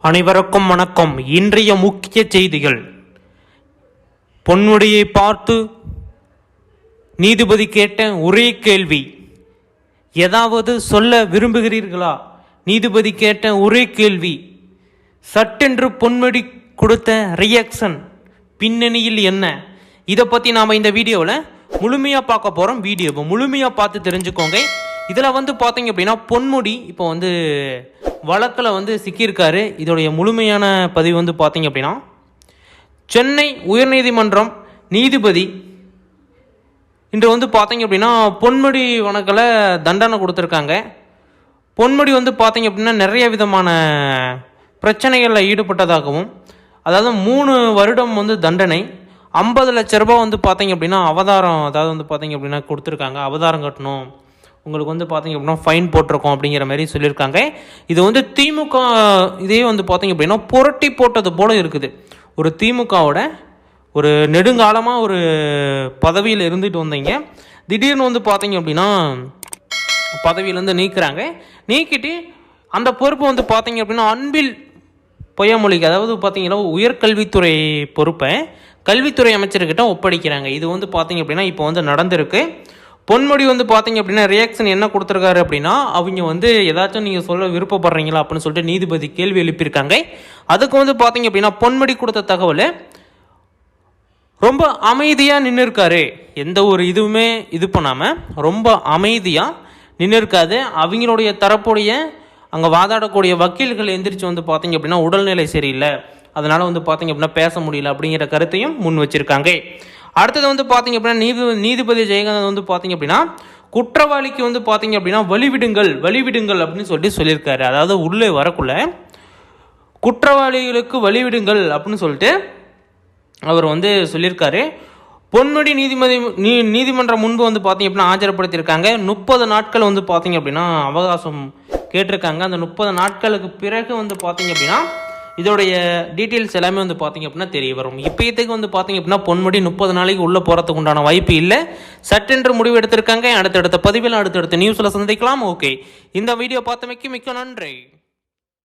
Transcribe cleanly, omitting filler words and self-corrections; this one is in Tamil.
அனைவருக்கும் வணக்கம். இன்றைய முக்கிய செய்திகள். பொன்முடியை பார்த்து நீதிபதி கேட்ட ஒரே கேள்வி, ஏதாவது சொல்ல விரும்புகிறீர்களா? நீதிபதி கேட்ட ஒரே கேள்வி. சட்டென்று பொன்முடி கொடுத்த ரியாக்ஷன் பின்னணியில் என்ன? இதை பற்றி நாம் இந்த வீடியோவில் முழுமையாக பார்க்க போகிறோம். வீடியோவை முழுமையாக பார்த்து தெரிஞ்சுக்கோங்க. இதில் பார்த்தீங்க அப்படின்னா பொன்முடி இப்போ வழக்கில் சிக்கியிருக்காரு. இதோடைய முழுமையான பதிவு பார்த்தீங்க அப்படின்னா, சென்னை உயர்நீதிமன்றம் நீதிபதி இன்று பார்த்தீங்க அப்படின்னா பொன்முடி வழக்கில் தண்டனை கொடுத்துருக்காங்க. பொன்முடி பார்த்தீங்க அப்படின்னா நிறைய விதமான பிரச்சனைகளில் ஈடுபட்டதாகவும், அதாவது 3 வருடம் தண்டனை, 50 லட்ச ரூபாய் பார்த்தீங்க அப்படின்னா அவதாரம், அதாவது பார்த்தீங்க அப்படின்னா கொடுத்துருக்காங்க. அவதாரம் கட்டணும், உங்களுக்கு பார்த்தீங்க அப்படின்னா ஃபைன் போட்டிருக்கோம் அப்படிங்கிற மாதிரி சொல்லியிருக்காங்க. இது திமுக இதே பார்த்தீங்க அப்படின்னா புரட்டி போட்டது போல் இருக்குது. ஒரு திமுகவோட ஒரு நெடுங்காலமாக ஒரு பதவியில் இருந்துட்டு வந்தீங்க, திடீர்னு பார்த்தீங்க அப்படின்னா பதவியிலேருந்து நீக்கிறாங்க. நீக்கிட்டு அந்த பொறுப்பு பார்த்தீங்க அப்படின்னா அன்பில் பொய்யாமொழிக்கு, அதாவது பார்த்தீங்கன்னா உயர்கல்வித்துறை பொறுப்பை கல்வித்துறை அமைச்சர்கிட்ட ஒப்படைக்கிறாங்க. இது பார்த்தீங்க அப்படின்னா இப்போ நடந்திருக்கு. பொன்முடி பார்த்தீங்க அப்படின்னா ரியாக்ஷன் என்ன கொடுத்துருக்காரு அப்படின்னா, அவங்க ஏதாச்சும் நீங்கள் சொல்ல விருப்பப்படுறீங்களா அப்படின்னு சொல்லிட்டு நீதிபதி கேள்வி எழுப்பியிருக்காங்க. அதுக்கு பார்த்தீங்க அப்படின்னா பொன்முடி கொடுத்த தகவல், ரொம்ப அமைதியாக நின்று இருக்காரு. எந்த ஒரு இதுவுமே இது பண்ணாமல் ரொம்ப அமைதியாக நின்று இருக்காது. அவங்களுடைய தரப்புடைய அங்கே வாதாடக்கூடிய வக்கீல்கள் எந்திரிச்சு பார்த்தீங்க அப்படின்னா உடல்நிலை சரியில்லை, அதனால் பார்த்தீங்க அப்படின்னா பேச முடியல அப்படிங்கிற கருத்தையும் முன் வச்சிருக்காங்க. அடுத்தது பார்த்தீங்க அப்படின்னா நீதிபதி ஜெயகாந்தன் பார்த்தீங்க அப்படின்னா குற்றவாளிக்கு பார்த்தீங்க அப்படின்னா வழிவிடுங்கள் அப்படின்னு சொல்லியிருக்காரு. அதாவது உள்ளே வரக்குள்ள குற்றவாளிகளுக்கு வழிவிடுங்கள் அப்படின்னு சொல்லிட்டு அவர் சொல்லியிருக்காரு. பொன்முடி நீதிமன்றம் முன்பு பார்த்தீங்க அப்படின்னா ஆஜர்படுத்தியிருக்காங்க. 30 நாட்கள் பார்த்தீங்க அப்படின்னா அவகாசம் கேட்டிருக்காங்க. அந்த 30 நாட்களுக்கு பிறகு பார்த்தீங்க அப்படின்னா இதோடைய டீட்டெயில்ஸ் எல்லாமே பார்த்தீங்க அப்படின்னா தெரிய வரும். இப்போயத்துக்கு பார்த்தீங்க அப்படின்னா பொன்முடி 30 நாளைக்கு உள்ளே போகிறதுக்கு உண்டான வாய்ப்பு இல்லை. சட்டென்று முடிவு எடுத்திருக்காங்க. அடுத்தடுத்த பதிவில் அடுத்தடுத்த நியூஸில் சந்திக்கலாம். ஓகே, இந்த வீடியோ பார்த்தமைக்கு மிக்க நன்றி.